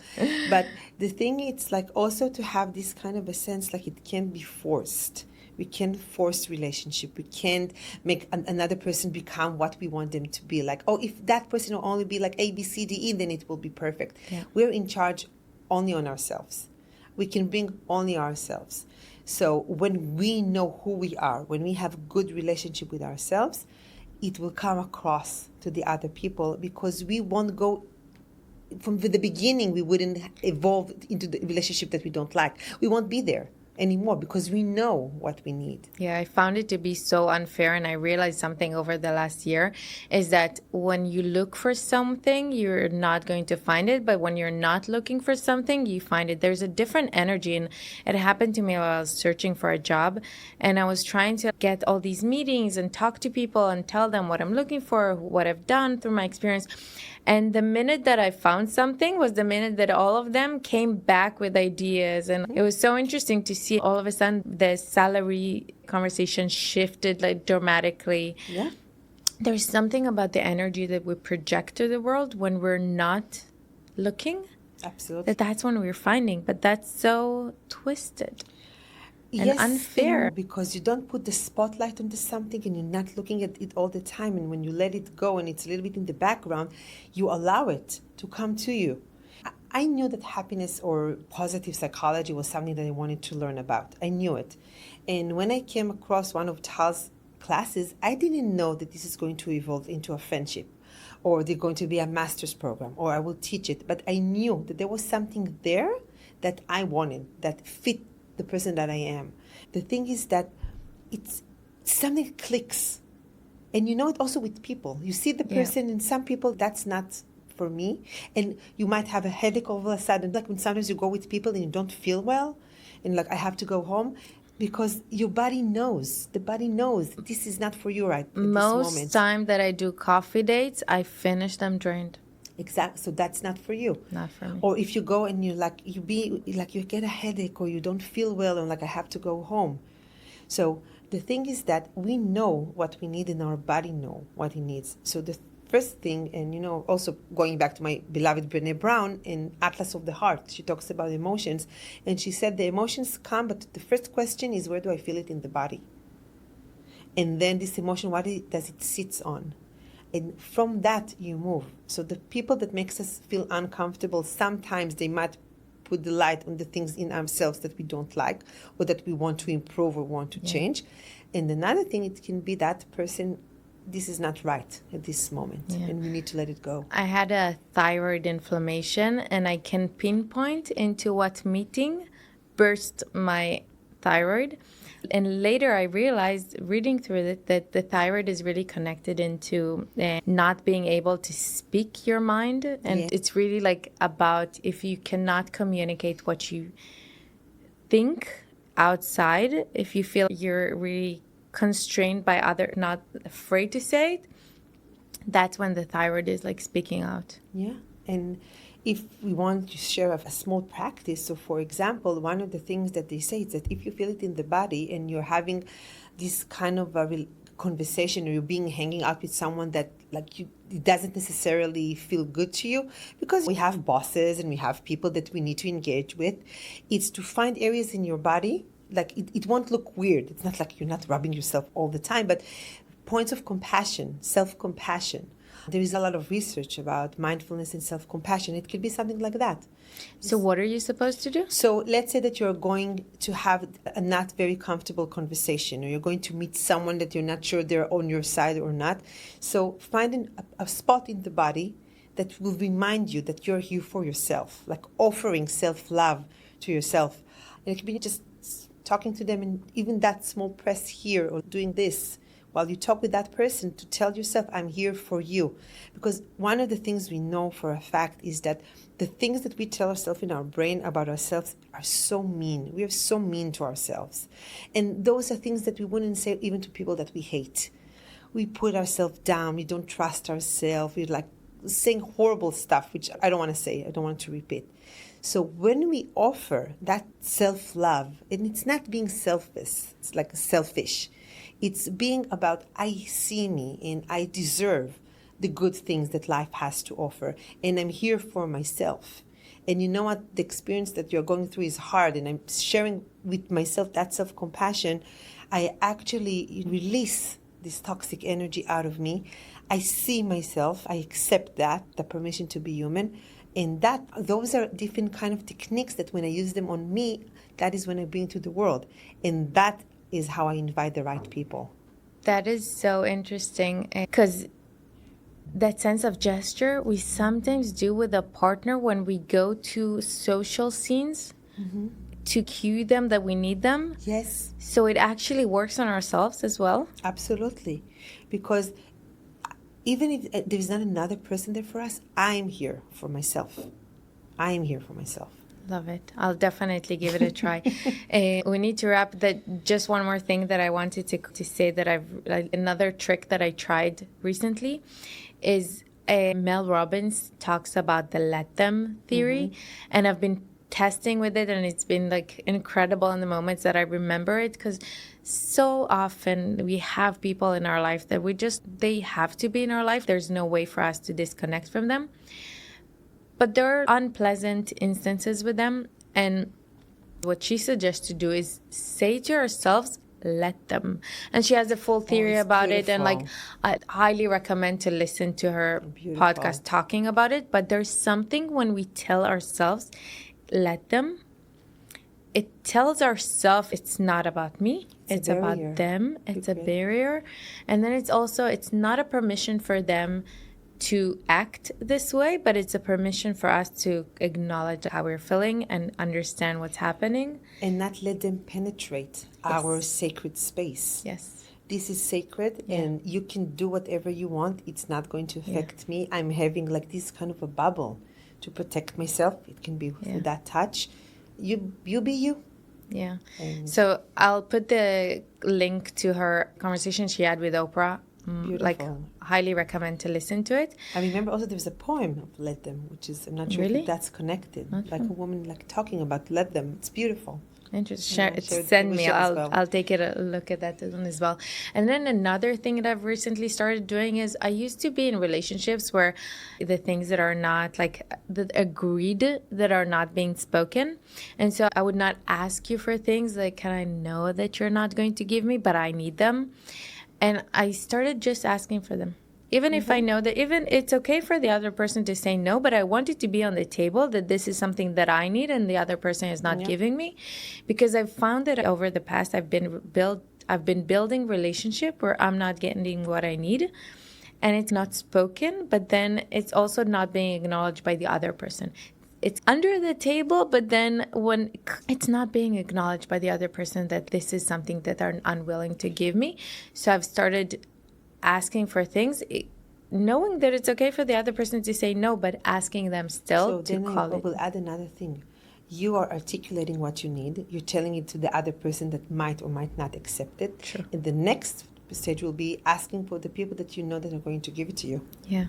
But the thing it's like also to have this kind of a sense like it can't be forced. We can't force relationship. We can't make another person become what we want them to be. Like, if that person will only be like A, B, C, D, E, then it will be perfect. Yeah. We're in charge only on ourselves. We can bring only ourselves. So when we know who we are, when we have good relationship with ourselves, it will come across to the other people because we won't go from the beginning. We wouldn't evolve into the relationship that we don't like. We won't be there anymore because we know what we need. Yeah, I found it to be so unfair, and I realized something over the last year is that when you look for something, you're not going to find it, but when you're not looking for something, you find it. There's a different energy, and it happened to me while I was searching for a job, and I was trying to get all these meetings and talk to people and tell them what I'm looking for, what I've done through my experience. And the minute that I found something was the minute that all of them came back with ideas. And it was so interesting to see all of a sudden the salary conversation shifted like dramatically. Yeah. There's something about the energy that we project to the world when we're not looking. Absolutely. That's when we're finding. But that's so twisted and Yes, unfair. because you don't put the spotlight onto something and you're not looking at it all the time. And when you let it go and it's a little bit in the background, you allow it to come to you. I knew that happiness or positive psychology was something that I wanted to learn about. I knew it. And when I came across one of Tal's classes, I didn't know that this is going to evolve into a friendship, or they're going to be a master's program, or I will teach it. But I knew that there was something there that I wanted, that fit the person that I am. The thing is that it's something clicks. And you know it also with people. You see the person, and some people, that's not for me. And you might have a headache all of a sudden. Like when sometimes you go with people and you don't feel well, and like, I have to go home. Because your body knows. The body knows this is not for you right at this moment. Most time that I do coffee dates, I finish them drained. Exactly. So that's not for you. Not for me. Or if you go and you get a headache or you don't feel well and like I have to go home. So the thing is that we know what we need and our body know what it needs. So the first thing, and also going back to my beloved Brené Brown in Atlas of the Heart, she talks about emotions, and she said the emotions come, but the first question is, where do I feel it in the body? And then this emotion, does it sit on? And from that you move. So the people that makes us feel uncomfortable, sometimes they might put the light on the things in ourselves that we don't like or that we want to improve or want to change. And another thing, it can be that person, this is not right at this moment, and we need to let it go. I had a thyroid inflammation, and I can pinpoint into what meeting burst my thyroid. And later I realized, reading through it, that the thyroid is really connected into not being able to speak your mind. And it's really like about if you cannot communicate what you think outside, if you feel you're really constrained by not afraid to say it, that's when the thyroid is like speaking out. Yeah. And if we want to share a small practice, so for example, one of the things that they say is that if you feel it in the body and you're having this kind of a conversation, or you're hanging out with someone that it doesn't necessarily feel good to you, because we have bosses and we have people that we need to engage with, it's to find areas in your body. Like it won't look weird. It's not like you're not rubbing yourself all the time, but points of compassion, self-compassion. There is a lot of research about mindfulness and self-compassion. It could be something like that. So what are you supposed to do? So let's say that you're going to have a not very comfortable conversation, or you're going to meet someone that you're not sure they're on your side or not. So finding a spot in the body that will remind you that you're here for yourself, like offering self-love to yourself. And it could be just talking to them, and even that small press here, or doing this while you talk with that person, to tell yourself, I'm here for you. Because one of the things we know for a fact is that the things that we tell ourselves in our brain about ourselves are so mean. We are so mean to ourselves. And those are things that we wouldn't say even to people that we hate. We put ourselves down. We don't trust ourselves. We're like saying horrible stuff, which I don't want to say. I don't want to repeat. So when we offer that self-love, and it's not being selfish, it's like selfish. It's being about, I see me and I deserve the good things that life has to offer, and I'm here for myself. And you know what? The experience that you're going through is hard, and I'm sharing with myself that self-compassion. I actually release this toxic energy out of me. I see myself. I accept that, the permission to be human. And those are different kind of techniques that when I use them on me, that is when I bring to the world. And that is how I invite the right people. That is so interesting, because that sense of gesture we sometimes do with a partner when we go to social scenes to cue them that we need them. Yes. So it actually works on ourselves as well. Absolutely. Because even if there's not another person there for us, I'm here for myself. I am here for myself. Love it. I'll definitely give it a try. We need to wrap that. Just one more thing that I wanted to say that another trick that I tried recently is Mel Robbins talks about the let them theory. And I've been testing with it, and it's been like incredible in the moments that I remember it, because so often we have people in our life that they have to be in our life. There's no way for us to disconnect from them. But there are unpleasant instances with them. And what she suggests to do is say to ourselves, let them. And she has a full theory about it. And like, I highly recommend to listen to her podcast talking about it. But there's something when we tell ourselves, let them, it tells ourselves it's not about me. It's about them. It's a barrier. And then it's not a permission for them to act this way, but it's a permission for us to acknowledge how we're feeling and understand what's happening. And not let them penetrate our sacred space. Yes. This is sacred, and you can do whatever you want. It's not going to affect me. I'm having like this kind of a bubble to protect myself. It can be through that touch. You be you. Yeah. So I'll put the link to her conversation she had with Oprah. Like, highly recommend to listen to it. I remember also there's a poem of Let Them, which is, I'm not sure if that's connected. Like a woman like talking about let them. It's beautiful. Interesting. Send me. I'll take a look at that one as well. And then another thing that I've recently started doing is I used to be in relationships where the things that are not like that agreed that are not being spoken. And so I would not ask you for things like, can I know that you're not going to give me, but I need them. And I started just asking for them. Even if I know that even it's okay for the other person to say no, but I want it to be on the table that this is something that I need and the other person is not giving me. Because I've found that over the past I've been building relationship where I'm not getting what I need. And it's not spoken, but then it's also not being acknowledged by the other person. It's under the table, but then when it's not being acknowledged by the other person that this is something that they're unwilling to give me. So I've started asking for things, knowing that it's okay for the other person to say no, but asking them still to call it. Will add another thing. You are articulating what you need. You're telling it to the other person that might or might not accept it. Sure. And the next stage will be asking for the people that you know that are going to give it to you. Yeah,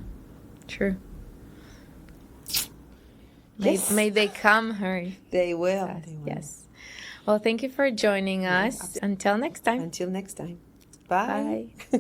true. Yes. May they come, hurry. They will. Yes. Well, thank you for joining us. Until next time. Until next time. Bye. Bye.